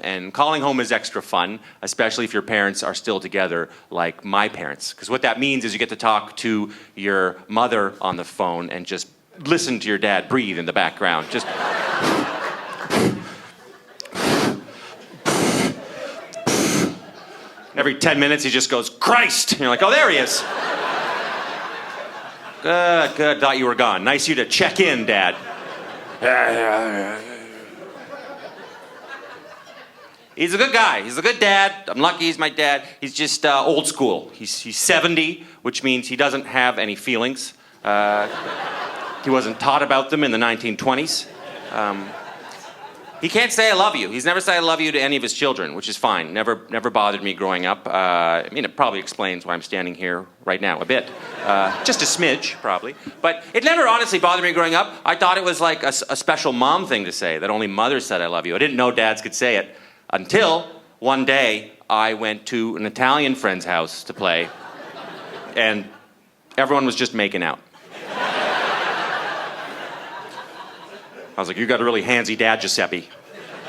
And calling home is extra fun, especially if your parents are still together, like my parents. Because what that means is you get to talk to your mother on the phone and just listen to your dad breathe in the background. Just... Every 10 minutes he just goes, Christ! And you're like, oh, there he is. Good, thought you were gone. Nice of you to check in, Dad. He's a good guy. He's a good dad. I'm lucky he's my dad. He's just old school. He's 70, which means he doesn't have any feelings. He wasn't taught about them in the 1920s. He can't say I love you. He's never said I love you to any of his children, which is fine. Never bothered me growing up. I mean, it probably explains why I'm standing here right now a bit. Just a smidge, probably. But it never honestly bothered me growing up. I thought it was like a special mom thing to say, that only mothers said I love you. I didn't know dads could say it until one day I went to an Italian friend's house to play, and everyone was just making out. I was like, you got a really handsy dad, Giuseppe.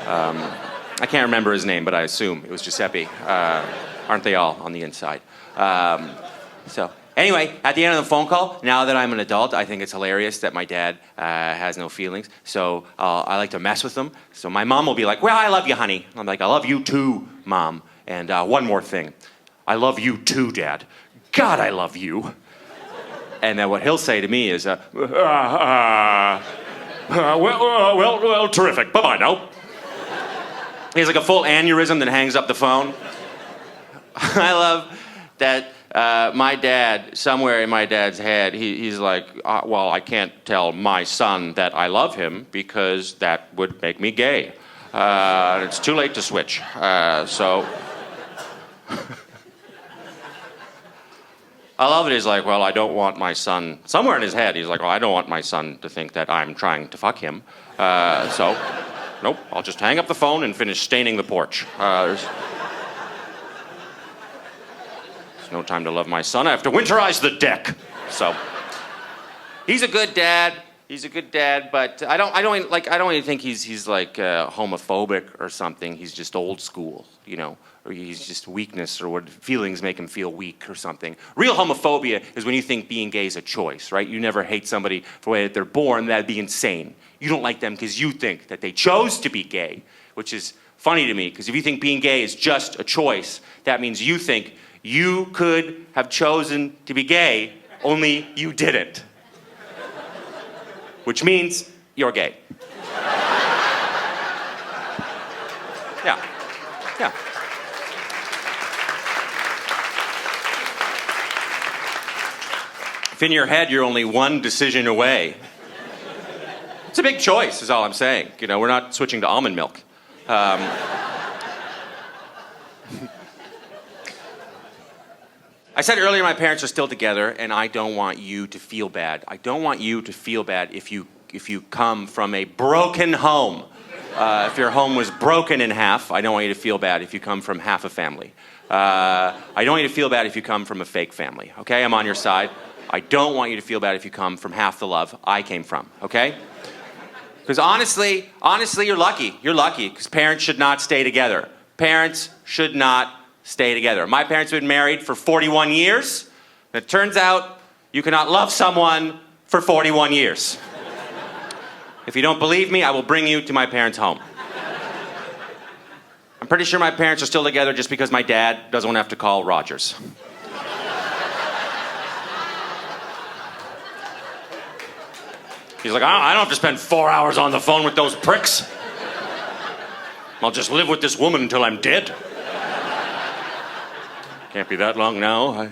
I can't remember his name, but I assume it was Giuseppe. Aren't they all on the inside? So anyway, at the end of the phone call, now that I'm an adult, I think it's hilarious that my dad has no feelings. So I like to mess with him. So my mom will be like, well, I love you, honey. I'm like, I love you too, Mom. And one more thing. I love you too, Dad. God, I love you. And then what he'll say to me is, well, terrific. Bye-bye now. He has like a full aneurysm that hangs up the phone. I love that my dad, somewhere in my dad's head, he's like, well, I can't tell my son that I love him because that would make me gay. It's too late to switch. So... I love it. He's like, well, I don't want my son... Somewhere in his head, he's like, well, I don't want my son to think that I'm trying to fuck him. So, nope, I'll just hang up the phone and finish staining the porch. There's no time to love my son. I have to winterize the deck. So, he's a good dad. He's a good dad, but I don't even think he's like homophobic or something. He's just old school, you know, or he's just weakness or what feelings make him feel weak or something. Real homophobia is when you think being gay is a choice, right? You never hate somebody for the way that they're born. That'd be insane. You don't like them because you think that they chose to be gay, which is funny to me because if you think being gay is just a choice, that means you think you could have chosen to be gay, only you didn't. Which means you're gay. Yeah. Yeah. If in your head you're only one decision away, it's a big choice, is all I'm saying. You know, we're not switching to almond milk. I said earlier my parents are still together, and I don't want you to feel bad. I don't want you to feel bad if you come from a broken home. If your home was broken in half, I don't want you to feel bad if you come from half a family. I don't want you to feel bad if you come from a fake family, okay? I'm on your side. I don't want you to feel bad if you come from half the love I came from, okay? Because honestly, you're lucky. You're lucky, because parents should not stay together. Parents should not stay together. My parents have been married for 41 years. And it turns out you cannot love someone for 41 years. If you don't believe me, I will bring you to my parents' home. I'm pretty sure my parents are still together just because my dad doesn't want to have to call Rogers. He's like, I don't have to spend 4 hours on the phone with those pricks. I'll just live with this woman until I'm dead. Can't be that long now.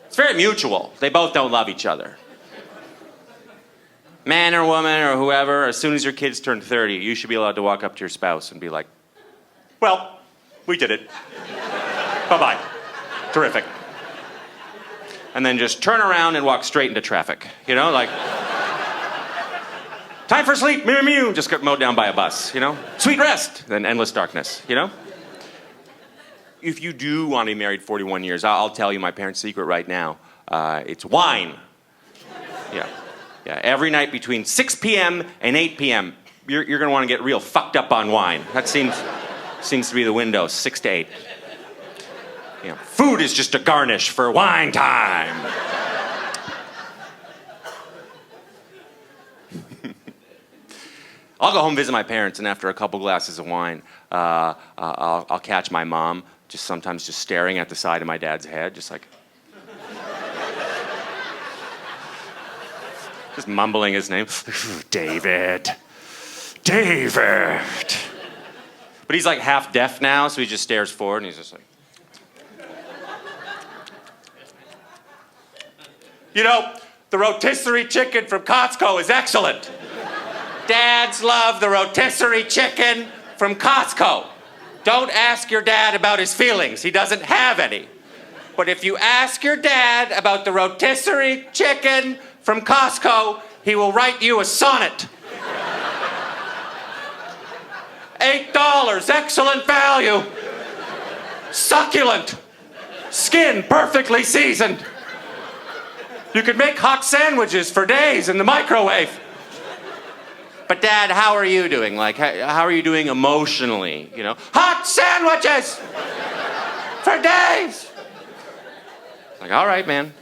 It's very mutual. They both don't love each other. Man or woman or whoever, as soon as your kids turn 30, you should be allowed to walk up to your spouse and be like, well, we did it. Bye-bye. Terrific. And then just turn around and walk straight into traffic. You know, like, time for sleep, mew, mew. Just get mowed down by a bus, you know? Sweet rest, then endless darkness, you know? If you do want to be married 41 years, I'll tell you my parents' secret right now. It's wine. Yeah. Yeah, every night between 6 p.m. and 8 p.m., you're gonna want to get real fucked up on wine. That seems to be the window, 6 to 8. You know, food is just a garnish for wine time. I'll go home visit my parents, and after a couple glasses of wine, I'll catch my mom sometimes just staring at the side of my dad's head, just like, just mumbling his name, David. But he's like half deaf now, so he just stares forward, and he's just like, you know, the rotisserie chicken from Costco is excellent. Dads love the rotisserie chicken from Costco. Don't ask your dad about his feelings. He doesn't have any. But if you ask your dad about the rotisserie chicken from Costco, he will write you a sonnet. $8, excellent value. Succulent. Skin perfectly seasoned. You could make hot sandwiches for days in the microwave. But Dad, how are you doing? Like, how are you doing emotionally? You know, hot sandwiches for days. Like, all right, man.